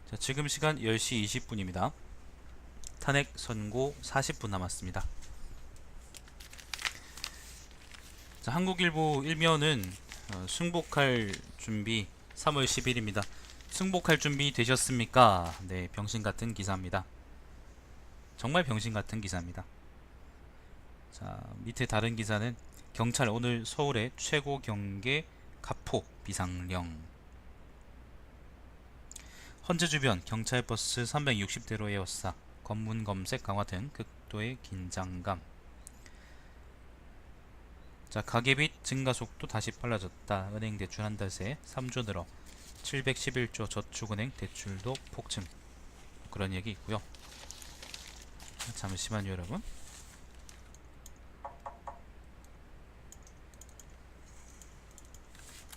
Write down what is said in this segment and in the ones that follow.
자, 지금 시간 10시 20분입니다. 탄핵 선고 40분 남았습니다. 자, 한국일보 1면은 승복할 준비 3월 10일입니다. 승복할 준비 되셨습니까? 네, 병신 같은 기사입니다. 정말 병신 같은 기사입니다. 자, 밑에 다른 기사는 경찰 오늘 서울의 최고 경계 가폭 비상령. 헌재 주변 경찰버스 360대로 에워싸 검문 검색 강화 등 극도의 긴장감. 자, 가계빚 증가 속도 다시 빨라졌다. 은행 대출 한 달 새 3조 늘어 711조 저축은행 대출도 폭증. 그런 얘기 있고요. 잠시만요, 여러분.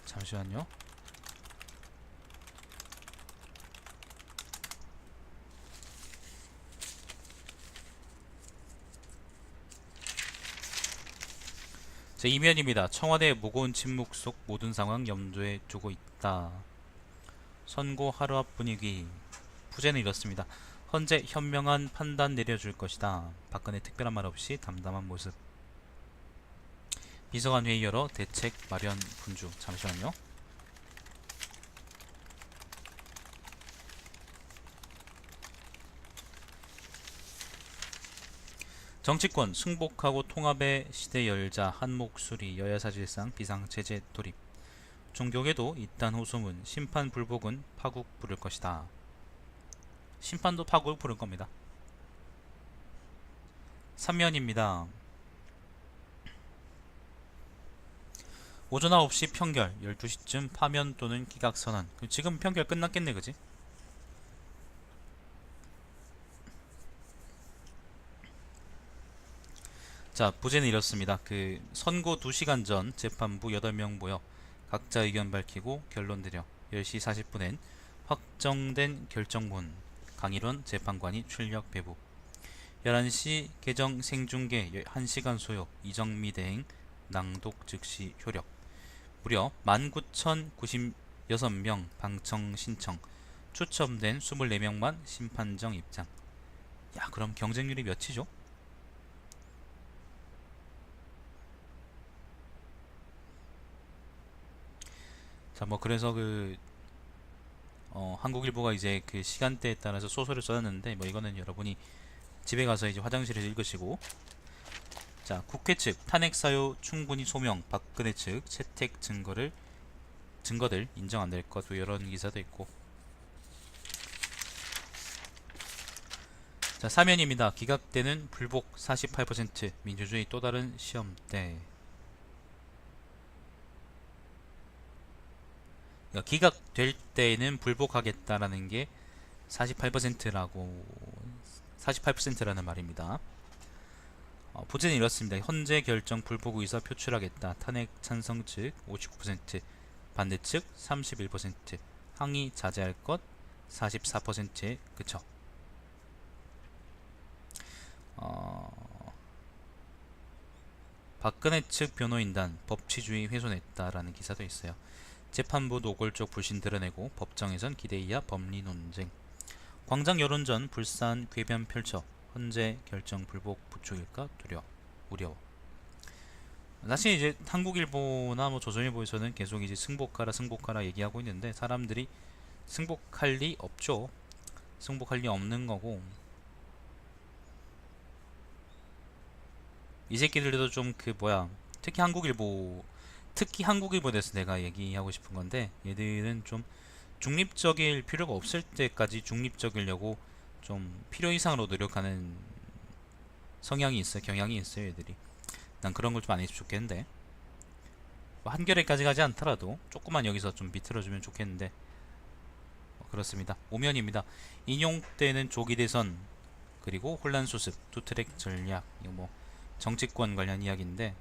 잠시만요. 제 이면입니다. 청와대 무거운 침묵 속 모든 상황 염두에 두고 있다. 선고 하루 앞 분위기. 부제는 이렇습니다. 헌재 현명한 판단 내려줄 것이다. 박근혜 특별한 말 없이 담담한 모습. 비서관 회의 열어 대책 마련 분주. 잠시만요. 정치권 승복하고 통합의 시대 열자 한 목소리. 여야 사실상 비상체제 돌입. 종교계도 이딴 호소문. 심판 불복은 파국 부를 것이다. 심판도 파국을 부를 겁니다. 3면입니다. 오전 9시 평결 12시쯤 파면 또는 기각선언. 지금 평결 끝났겠네, 그지? 자, 부제는 이렇습니다. 선고 2시간 전 재판부 8명 모여 각자 의견 밝히고 결론 내려 10시 40분엔 확정된 결정문. 강일원 재판관이 출력 배부. 11시 개정 생중계 1시간 소요. 이정미 대행 낭독 즉시 효력. 무려 19,096명 방청 신청. 추첨된 24명만 심판정 입장. 야, 그럼 경쟁률이 몇이죠? 자, 뭐 그래서 한국일보가 이제 그 시간대에 따라서 소설을 써놨는데, 뭐 이거는 여러분이 집에 가서 이제 화장실에서 읽으시고. 자, 국회 측 탄핵 사유 충분히 소명. 박근혜 측 채택 증거들 인정 안 될 것. 이런 기사도 있고. 자, 사면입니다. 기각되는 불복 48%. 민주주의 또 다른 시험대. 그러니까 기각될 때는 불복하겠다라는 게 48%라고 48%라는 말입니다. 부제는 이렇습니다. 현재 결정 불복 의사 표출하겠다. 탄핵 찬성 측 59%, 반대 측 31%, 항의 자제할 것 44%에 그쳐. 박근혜 측 변호인단 법치주의 훼손했다라는 기사도 있어요. 재판부 노골적 불신 드러내고 법정에선 기대 이하 법리 논쟁. 광장 여론전 불산 궤변 펼쳐 헌재 결정 불복 부추길까 우려워. 사실 이제 한국일보나 뭐 조선일보에서는 계속 이제 승복하라 얘기하고 있는데, 사람들이 승복할 리 없죠. 승복할 리 없는 거고, 이 새끼들도 좀 특히 한국일보에 대해서 내가 얘기하고 싶은 건데, 얘들은 좀 중립적일 필요가 없을 때까지 중립적이려고 좀 필요 이상으로 노력하는 경향이 있어요, 얘들이. 난 그런 걸 좀 안 했으면 좋겠는데, 뭐 한결에까지 가지 않더라도 조금만 여기서 좀 비틀어주면 좋겠는데. 그렇습니다. 오면입니다. 인용되는 조기 대선 그리고 혼란 수습 두 트랙 전략. 이거 뭐 정치권 관련 이야기인데,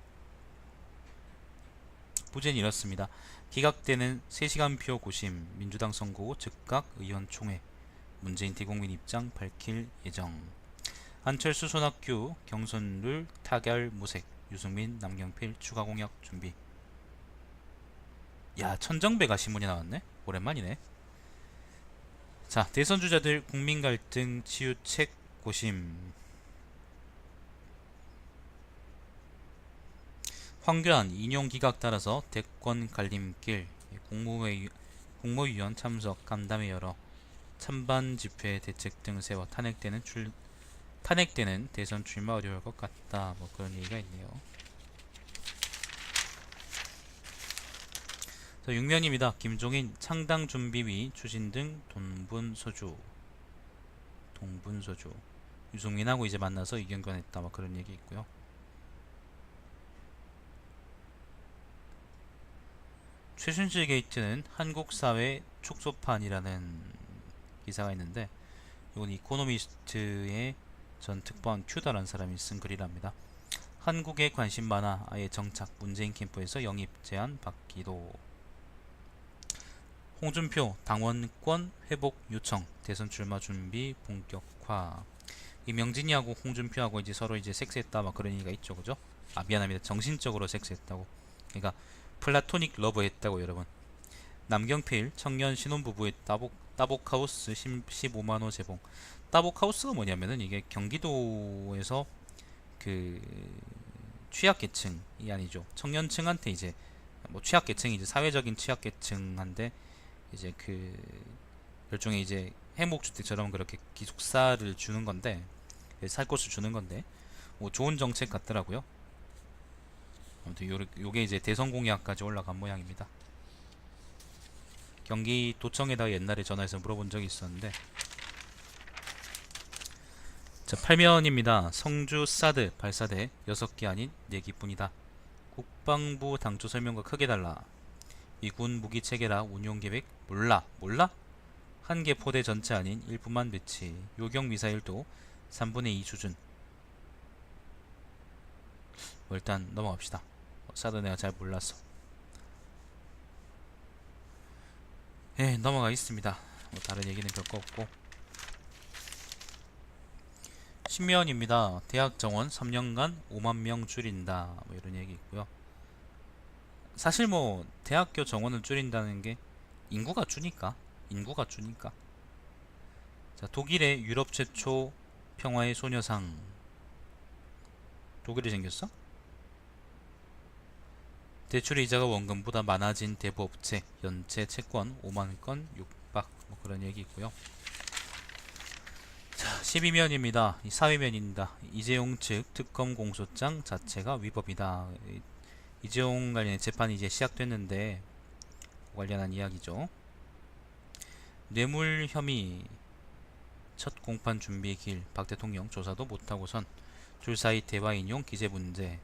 부제는 이렇습니다. 기각되는 3시간표 고심. 민주당 선거 후 즉각 의원총회. 문재인 대국민 입장 밝힐 예정. 안철수 손학규 경선룰 타결 모색. 유승민 남경필 추가 공약 준비. 야, 천정배가 신문이 나왔네. 오랜만이네. 자, 대선 주자들 국민 갈등 치유책 고심. 황교안 인용 기각 따라서 대권 갈림길. 국무위원 참석 간담회 열어 찬반 집회 대책 등 세워 탄핵되는 대선 출마 어려울 것 같다. 뭐 그런 얘기가 있네요. 자, 6면입니다. 김종인 창당 준비위 추진 등 동분서주. 유승민하고 이제 만나서 의견 교환했다. 뭐 그런 얘기 있고요. 최순실 게이트는 한국 사회 축소판이라는 기사가 있는데, 이건 이코노미스트의 전 특파원 큐다라는 사람이 쓴 글이랍니다. 한국에 관심 많아 아예 정착 문재인 캠프에서 영입 제안 받기도. 홍준표 당원권 회복 요청 대선 출마 준비 본격화. 이 명진이하고 홍준표하고 이제 서로 이제 섹스했다 막 그런 얘기가 있죠, 그죠? 아 미안합니다. 정신적으로 섹스했다고. 그러니까 플라토닉 러브 했다고 여러분. 남경필 청년 신혼부부의 따복하우스 15만원 제공. 따복하우스가 뭐냐면은 이게 경기도에서 그 취약계층이 아니죠. 청년층한테 이제 뭐 취약계층이 이제 사회적인 취약계층한테 이제 그 일종의 이제 행복주택처럼 그렇게 기숙사를 주는 건데, 살 곳을 주는 건데 뭐 좋은 정책 같더라고요. 아무튼 요게 이제 대선 공약까지 올라간 모양입니다. 경기도청에다가 옛날에 전화해서 물어본 적이 있었는데. 자, 8면입니다. 성주 사드 발사대 6기 아닌 4기뿐이다. 국방부 당초 설명과 크게 달라. 미군 무기 체계라 운용 계획 몰라? 한 개 포대 전체 아닌 일부만 배치. 요격 미사일도 3분의 2 수준. 뭐 일단 넘어갑시다. 사드 내가 잘 몰랐어. 예, 넘어가겠습니다. 뭐 다른 얘기는 별거 없고. 신면입니다. 대학 정원 3년간 5만 명 줄인다. 뭐 이런 얘기 있고요. 사실 뭐 대학교 정원을 줄인다는 게 인구가 주니까. 자, 독일의 유럽 최초 평화의 소녀상. 독일이 생겼어? 대출 이자가 원금보다 많아진 대부업체 연체 채권 5만건 육박. 뭐 그런 얘기 있고요. 자, 12면입니다. 사회면입니다. 이재용 측 특검 공소장 자체가 위법이다. 이재용 관련해 재판이 이제 시작됐는데 관련한 이야기죠. 뇌물 혐의 첫 공판 준비 길. 박 대통령 조사도 못하고선 줄사이 대화 인용 기재 문제.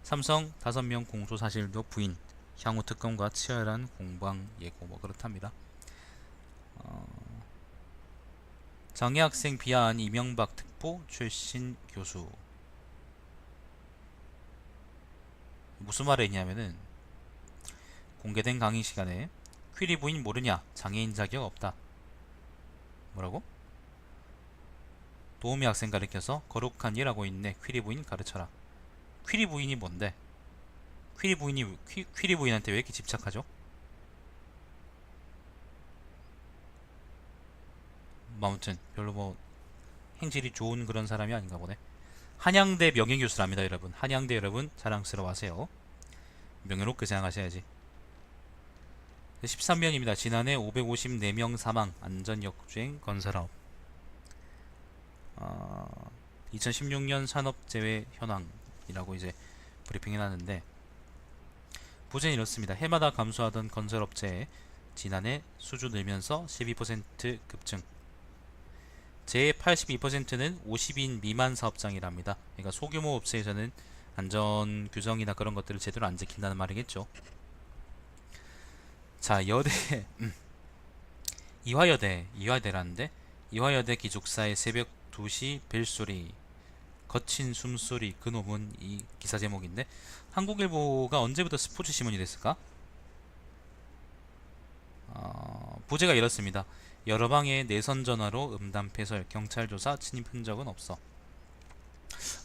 삼성 5명 공소 사실도 부인. 향후 특검과 치열한 공방 예고. 뭐 그렇답니다. 장애학생 비하한 이명박 특보 출신 교수. 무슨 말을 했냐면은 공개된 강의 시간에 퀴리 부인 모르냐? 장애인 자격 없다. 뭐라고? 도우미 학생 가르쳐서 거룩한 일하고 있네. 퀴리 부인 가르쳐라. 퀴리 부인이 뭔데? 퀴리 부인한테 왜 이렇게 집착하죠? 아무튼 별로 뭐 행실이 좋은 그런 사람이 아닌가 보네. 한양대 명예교수랍니다, 여러분. 한양대 여러분 자랑스러워하세요. 명예롭게 생각하셔야지. 13면입니다. 지난해 554명 사망 안전역주행 건설업. 2016년 산업재해 현황이라고 이제 브리핑이 나는데, 부제는 이렇습니다. 해마다 감소하던 건설업체에 지난해 수주 늘면서 12% 급증. 제 82%는 50인 미만 사업장이랍니다. 그러니까 소규모 업체에서는 안전 규정이나 그런 것들을 제대로 안 지킨다는 말이겠죠. 자, 여대 이화여대라는데, 이화여대 기숙사의 새벽 2시 벨소리, 거친 숨소리, 그놈은 이 기사 제목인데, 한국일보가 언제부터 스포츠 신문이 됐을까? 부제가 이렇습니다. 여러 방의 내선 전화로 음담 패설, 경찰 조사 침입 흔적은 없어.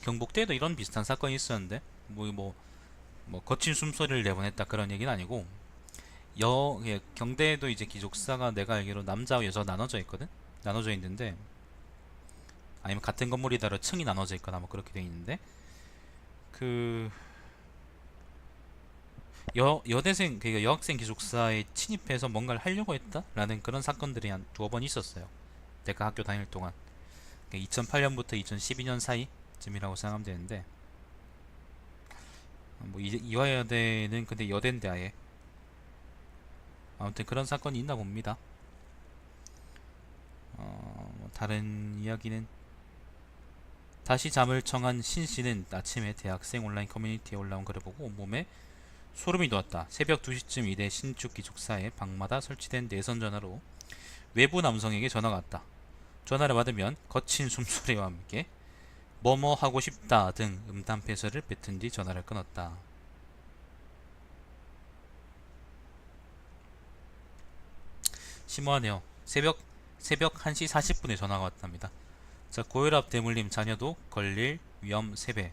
경북대에도 이런 비슷한 사건이 있었는데, 뭐 거친 숨소리를 내보냈다 그런 얘기는 아니고, 경대에도 이제 기숙사가 내가 알기로 남자와 여자 나눠져 있거든. 나눠져 있는데, 아니면 같은 건물이다라 층이 나눠져 있거나 뭐 그렇게 돼 있는데, 그 여대생, 그러니까 여학생 기숙사에 침입해서 뭔가를 하려고 했다라는 그런 사건들이 한 두어 번 있었어요. 내가 학교 다닐 동안. 2008년부터 2012년 사이쯤이라고 생각하면 되는데, 뭐 이화여대는 근데 여대인데 아예. 아무튼 그런 사건이 있나 봅니다. 뭐 다른 이야기는, 다시 잠을 청한 신 씨는 아침에 대학생 온라인 커뮤니티에 올라온 글을 보고 온몸에 소름이 돋았다. 새벽 2시쯤 이대 신축 기숙사의 방마다 설치된 내선 전화로 외부 남성에게 전화가 왔다. 전화를 받으면 거친 숨소리와 함께 뭐뭐 하고 싶다 등 음담패설을 뱉은 뒤 전화를 끊었다. 심오하네요. 새벽 1시 40분에 전화가 왔답니다. 자, 고혈압 대물림 자녀도 걸릴 위험 3배.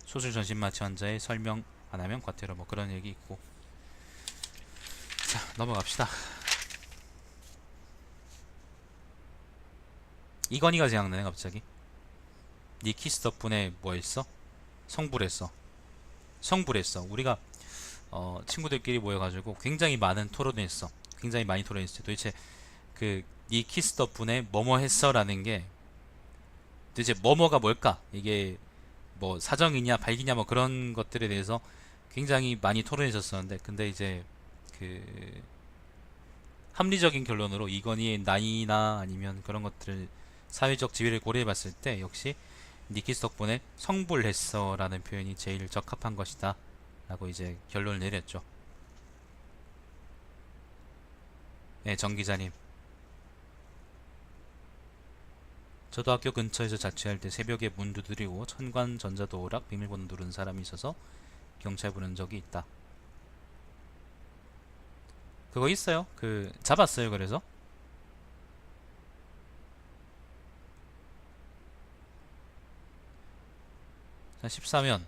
수술 전신 마취 환자의 설명 안 하면 과태료, 뭐 그런 얘기 있고. 자, 넘어갑시다. 이건희가 생각나네 갑자기. 니 키스 덕분에 뭐 했어? 성불했어. 우리가 친구들끼리 모여가지고 굉장히 많은 토론을 했어. 굉장히 많이 토론했어. 도대체 그 니 키스 덕분에 뭐뭐 했어라는 게 도대체 뭐뭐가 뭘까? 이게 뭐 사정이냐 발기냐 뭐 그런 것들에 대해서 굉장히 많이 토론했었었는데, 근데 이제 그 합리적인 결론으로 이건희의 나이나 아니면 그런 것들, 사회적 지위를 고려해봤을 때 역시 니키스 덕분에 성불했어 라는 표현이 제일 적합한 것이다 라고 이제 결론을 내렸죠. 네, 정 기자님. 저도 학교 근처에서 자취할 때 새벽에 문 두드리고 천관 전자도어락 비밀번호 누른 사람이 있어서 경찰 부른 적이 있다. 그거 있어요. 그 잡았어요. 그래서 14면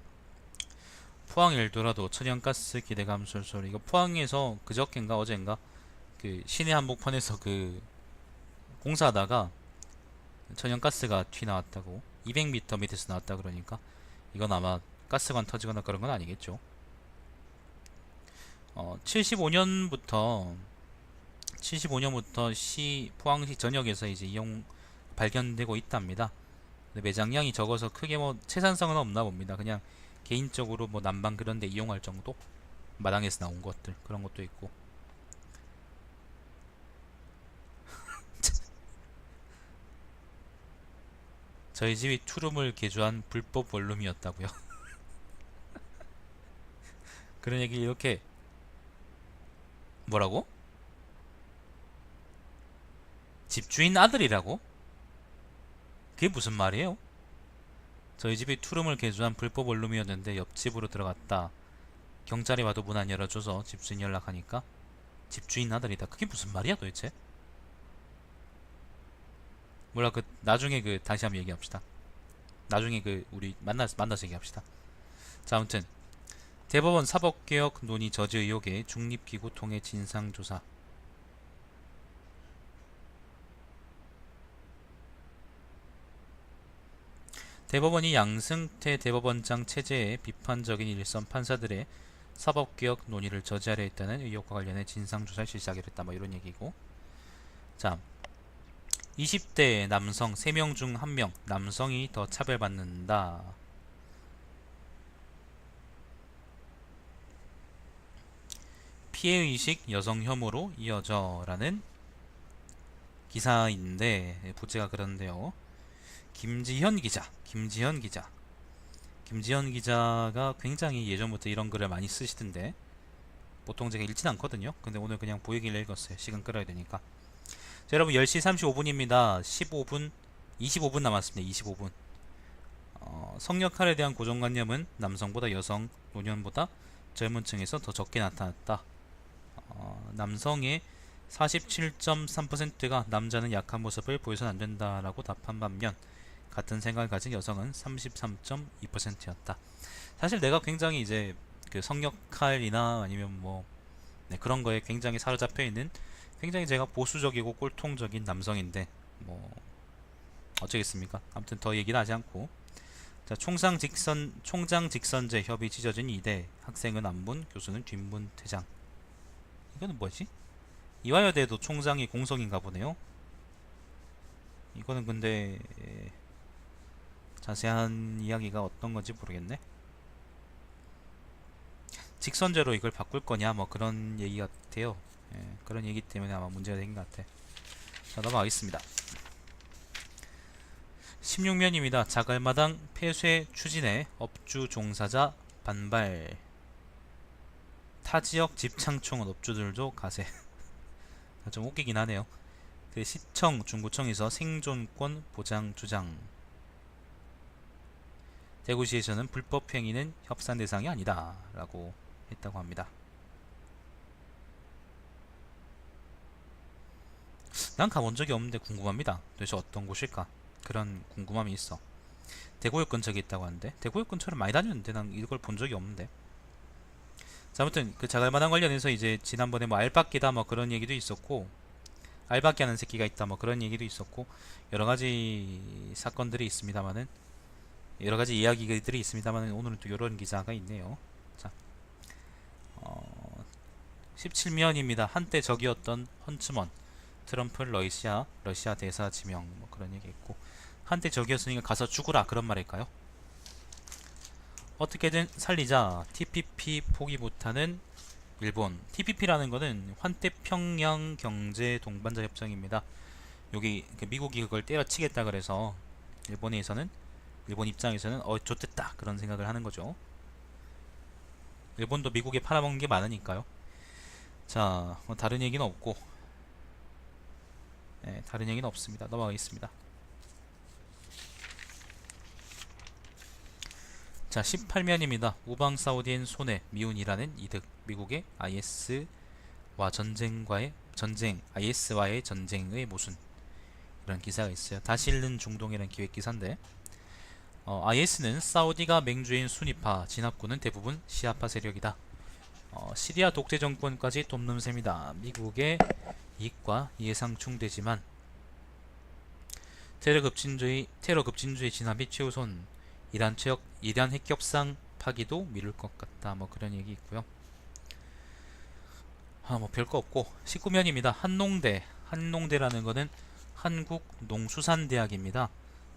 포항 엘도라도 천연가스 기대감 솔솔. 이거 포항에서 그저께인가 어젠가 그 시내 한복판에서 그 공사하다가 천연가스가 튀 나왔다고, 200m 밑에서 나왔다. 그러니까 이건 아마 가스관 터지거나 그런 건 아니겠죠. 75년부터 시 포항시 전역에서 이제 이용 발견되고 있답니다. 근데 매장량이 적어서 크게 뭐 채산성은 없나 봅니다. 그냥 개인적으로 뭐 난방 그런데 이용할 정도, 마당에서 나온 것들 그런 것도 있고. 저희 집이 투룸을 개조한 불법 원룸이었다고요. 그런 얘기 이렇게. 뭐라고? 집주인 아들이라고? 그게 무슨 말이에요? 저희 집이 투룸을 개조한 불법 원룸이었는데 옆집으로 들어갔다. 경찰이 와도 문 안 열어줘서 집주인 연락하니까 집주인 아들이다. 그게 무슨 말이야 도대체? 몰라. 그 나중에 그 다시 한번 얘기합시다. 나중에 그 우리 만나서 얘기합시다. 자, 아무튼 대법원 사법개혁 논의 저지 의혹의 중립기구 통해 진상조사. 대법원이 양승태 대법원장 체제에 비판적인 일선 판사들의 사법개혁 논의를 저지하려 했다는 의혹과 관련해 진상조사를 실시하기로 했다. 뭐 이런 얘기고. 자, 20대 남성 3명 중 1명 남성이 더 차별받는다. 피해의식 여성 혐오로 이어져 라는 기사인데, 부제가 그런데요. 김지현 기자가 굉장히 예전부터 이런 글을 많이 쓰시던데 보통 제가 읽진 않거든요. 근데 오늘 그냥 보이길래 읽었어요. 시간 끌어야 되니까. 자, 여러분 10시 35분입니다 25분 남았습니다. 25분. 성역할에 대한 고정관념은 남성보다 여성, 노년보다 젊은 층에서 더 적게 나타났다. 남성의 47.3%가 남자는 약한 모습을 보여서는 안 된다라고 답한 반면 같은 생각을 가진 여성은 33.2%였다. 사실 내가 굉장히 이제 그 성역할이나 아니면 뭐 그런 거에 굉장히 사로잡혀 있는 굉장히 제가 보수적이고 꼴통적인 남성인데 뭐 어쩌겠습니까? 아무튼 더 얘기는 하지 않고, 자, 총장 직선제 협의 찢어진 2대, 학생은 앞문, 교수는 뒷문 퇴장. 이거는 뭐지? 이화여대도 총장이 공석인가 보네요. 이거는 근데 자세한 이야기가 어떤 건지 모르겠네. 직선제로 이걸 바꿀 거냐 뭐 그런 얘기 같아요. 예, 그런 얘기 때문에 아마 문제가 된 것 같아. 자, 넘어가겠습니다. 16면입니다. 자갈마당 폐쇄 추진에 업주 종사자 반발. 타지역 집창촌 업주들도 가세. 좀 웃기긴 하네요. 그 시청, 중구청에서 생존권 보장 주장. 대구시에서는 불법 행위는 협산 대상이 아니다 라고 했다고 합니다. 난 가본 적이 없는데 궁금합니다. 도대체 어떤 곳일까? 그런 궁금함이 있어. 대구역 근처에 있다고 하는데, 대구역 근처를 많이 다녔는데 난 이걸 본 적이 없는데. 자, 아무튼 그 자갈마당 관련해서 이제 지난번에 뭐 알박기다 뭐 그런 얘기도 있었고, 알박기 하는 새끼가 있다 뭐 그런 얘기도 있었고, 여러가지 사건들이 있습니다만은, 여러가지 이야기들이 있습니다만은, 오늘은 또 이런 기사가 있네요. 자, 17면입니다. 한때 적이었던 헌츠먼, 트럼프 러시아 대사 지명 뭐 그런 얘기 있고, 한때 적이었으니까 가서 죽으라 그런 말일까요? 어떻게든 살리자. TPP 포기 못하는 일본. TPP라는 거는 환태평양 경제 동반자 협정입니다. 여기 미국이 그걸 때려치겠다 그래서 일본 입장에서는 좋댔다 그런 생각을 하는 거죠. 일본도 미국에 팔아먹는 게 많으니까요. 자, 뭐 다른 얘기는 없고, 네, 다른 얘기는 없습니다. 넘어가겠습니다. 자, 18면입니다. 우방 사우디엔 손해, 미운 이란은 이득. 미국의 IS와의 전쟁의 모순. 이런 기사가 있어요. 다시 읽는 중동이라는 기획 기사인데, IS는 사우디가 맹주인 순위파, 진압군은 대부분 시아파 세력이다. 시리아 독재 정권까지 돕는 셈이다. 미국의 이익과 예상충되지만 테러 급진주의 진압이 최우선. 이란 핵 협상 파기도 미룰 것 같다. 뭐 그런 얘기 있고요. 뭐 별거 없고. 19면입니다. 한농대라는 거는 한국농수산대학입니다.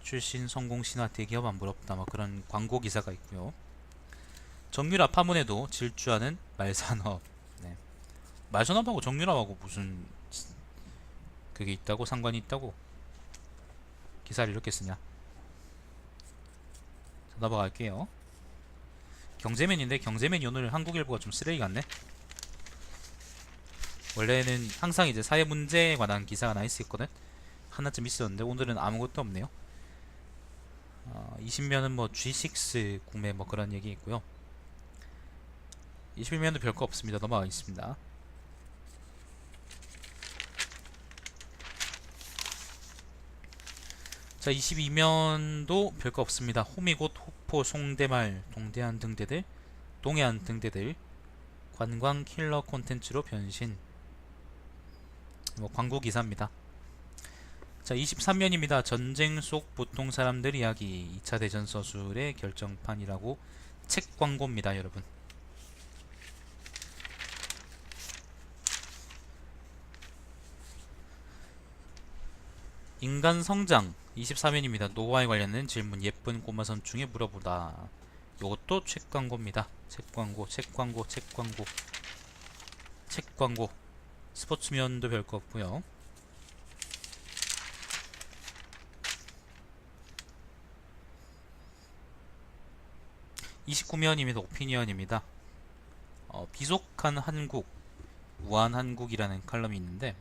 출신 성공신화 대기업 안 부럽다. 뭐 그런 광고 기사가 있고요. 정유라 파문에도 질주하는 말산업. 네. 말산업하고 정유라하고 무슨 그게 있다고, 상관이 있다고 기사를 이렇게 쓰냐. 자, 넘어갈게요. 경제맨인데, 경제맨이 오늘 한국일보가 좀 쓰레기 같네. 원래는 항상 이제 사회 문제에 관한 기사가 나 있었거든. 하나쯤 있었는데 오늘은 아무것도 없네요. 20면은 뭐 G6 구매 뭐 그런 얘기 있고요. 21면도 별거 없습니다. 넘어가겠습니다. 자, 22면도 별거 없습니다. 호미곶, 호포, 송대말, 동해안 등대들 관광 킬러 콘텐츠로 변신. 뭐 광고 기사입니다. 자, 23면입니다. 전쟁 속 보통 사람들 이야기, 2차 대전 서술의 결정판이라고 책 광고입니다, 여러분. 인간 성장 24면입니다. 노화에 관련된 질문, 예쁜 꼬마 선충에 물어보다. 이것도 책 광고입니다. 책 광고. 스포츠면도 별거 없고요. 29면입니다. 오피니언입니다. 비속한 한국, 우한 한국이라는 칼럼이 있는데,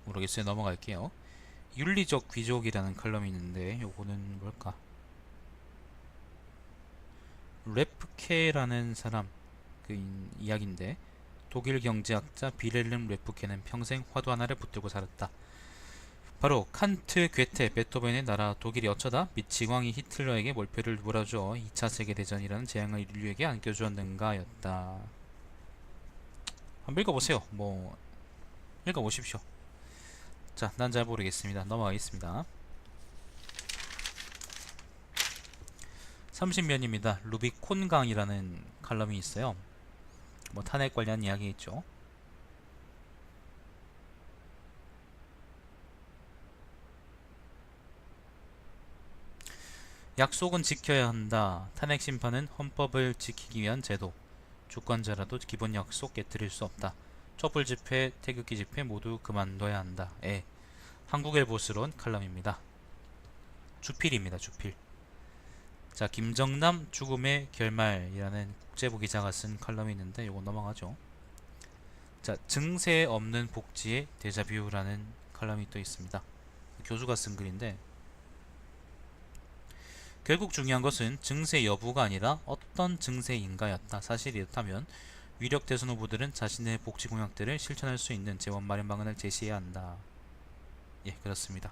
모르겠어요. 넘어갈게요. 윤리적 귀족이라는 칼럼이 있는데, 요거는 뭘까? 레프케라는 사람 그 이야기인데, 독일 경제학자 비렐름 레프케는 평생 화두 하나를 붙들고 살았다. 바로 칸트, 괴테, 베토벤의 나라 독일이 어쩌다 미치광이 히틀러에게 몰표를 몰아줘 2차 세계대전이라는 재앙을 인류에게 안겨주었는가 였다. 한번 읽어보세요. 뭐 읽어보십시오. 자, 난 잘 모르겠습니다. 넘어가겠습니다. 30면입니다. 루비콘강이라는 칼럼이 있어요. 뭐 탄핵 관련 이야기 있죠. 약속은 지켜야 한다. 탄핵 심판은 헌법을 지키기 위한 제도. 주권자라도 기본 약속 깨뜨릴 수 없다. 촛불 집회, 태극기 집회 모두 그만둬야 한다. 한국일보스러운 칼럼입니다. 주필입니다. 주필. 자, 김정남 죽음의 결말이라는 국제부 기자가 쓴 칼럼이 있는데 요거 넘어가죠. 자, 증세 없는 복지의 데자뷰라는 칼럼이 또 있습니다. 교수가 쓴 글인데, 결국 중요한 것은 증세 여부가 아니라 어떤 증세인가였다. 사실이 이렇다면 위력 대선 후보들은 자신의 복지 공약들을 실천할 수 있는 재원 마련 방안을 제시해야 한다. 예, 그렇습니다.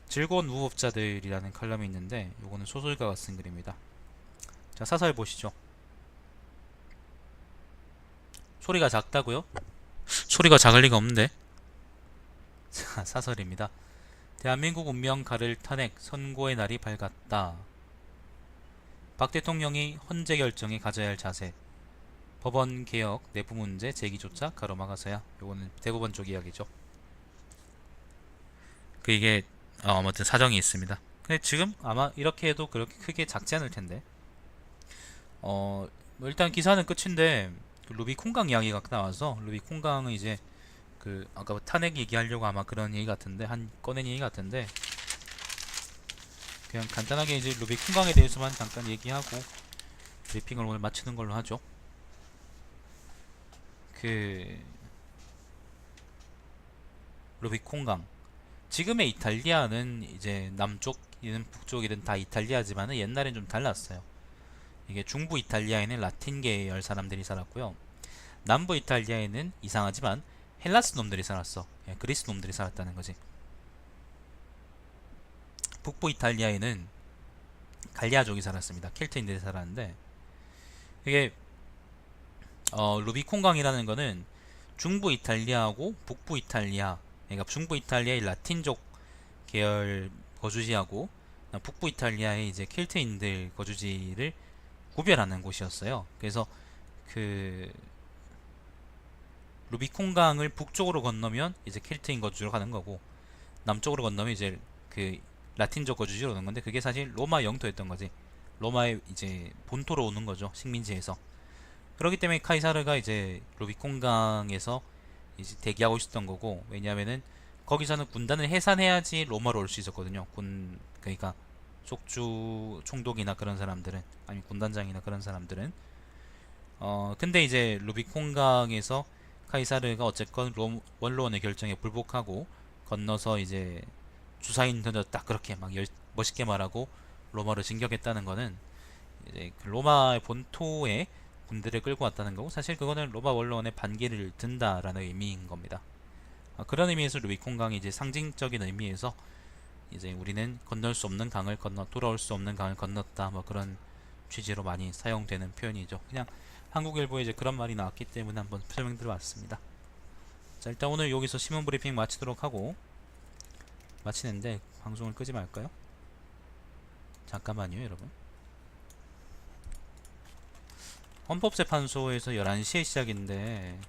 즐거운 무법자들이라는 칼럼이 있는데 요거는 소설가가 쓴 글입니다. 자, 사설 보시죠. 소리가 작다고요? 소리가 작을 리가 없는데. 자, 사설입니다. 대한민국 운명 가를 탄핵 선고의 날이 밝았다. 박 대통령이 헌재 결정에 가져야 할 자세, 법원 개혁, 내부 문제 제기조차 가로막아서야. 요거는 대법원 쪽 이야기죠. 이게 아무튼 사정이 있습니다. 근데 지금 아마 이렇게 해도 그렇게 크게 작지 않을 텐데. 뭐 일단 기사는 끝인데 루비 콩강 이야기가 나와서, 루비 콩강은 이제 아까 탄핵 얘기하려고 아마 그런 얘기 같은데, 한 꺼낸 얘기 같은데, 그냥 간단하게 이제 루비 콩강에 대해서만 잠깐 얘기하고 브리핑을 오늘 마치는 걸로 하죠. 루비 콩강, 지금의 이탈리아는 이제 남쪽이든 북쪽이든 다 이탈리아지만은 옛날엔 좀 달랐어요. 이게 중부 이탈리아에는 라틴 계열 사람들이 살았고요. 남부 이탈리아에는 이상하지만 헬라스 놈들이 살았어. 예, 그리스 놈들이 살았다는 거지. 북부 이탈리아에는 갈리아족이 살았습니다. 켈트인들이 살았는데, 이게 루비콘강이라는 거는 중부 이탈리아하고 북부 이탈리아, 그러니까 중부 이탈리아의 라틴족 계열 거주지하고 북부 이탈리아의 이제 켈트인들 거주지를 구별하는 곳이었어요. 그래서 루비콘강을 북쪽으로 건너면 이제 켈트인 거주지로 가는 거고, 남쪽으로 건너면 이제 라틴족 거주지로 오는 건데, 그게 사실 로마 영토였던 거지. 로마의 이제 본토로 오는 거죠. 식민지에서. 그렇기 때문에 카이사르가 이제 루비콘강에서 이제 대기하고 있었던 거고, 왜냐하면은 거기서는 군단을 해산해야지 로마로 올 수 있었거든요. 그러니까 속주 총독이나 그런 사람들은, 아니 군단장이나 그런 사람들은. 근데 이제 루비콘강에서 카이사르가 어쨌건 원로원의 결정에 불복하고 건너서 이제 주사인 던졌다, 그렇게 막 멋있게 말하고 로마로 진격했다는 거는 이제 로마의 본토에 군대를 끌고 왔다는 거고, 사실 그거는 로마 원로원의 반기를 든다라는 의미인 겁니다. 그런 의미에서 루비콘강이 이제 상징적인 의미에서 이제 우리는 건널 수 없는 강을 건너 돌아올 수 없는 강을 건넜다, 뭐 그런 취지로 많이 사용되는 표현이죠. 그냥 한국일보에 이제 그런 말이 나왔기 때문에 한번 설명드려봤습니다. 자, 일단 오늘 여기서 신문 브리핑 마치도록 하고, 마치는데 방송을 끄지 말까요? 잠깐만요, 여러분. 헌법재판소에서 11시에 시작인데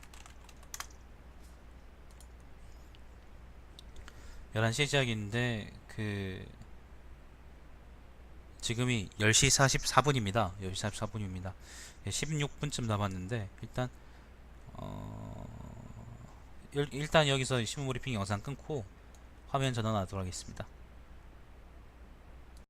11시에 시작인데 지금이 10시 44분입니다. 10시 44분입니다. 16분쯤 남았는데 일단 여기서 신문 브리핑 영상 끊고 화면 전환하도록 하겠습니다.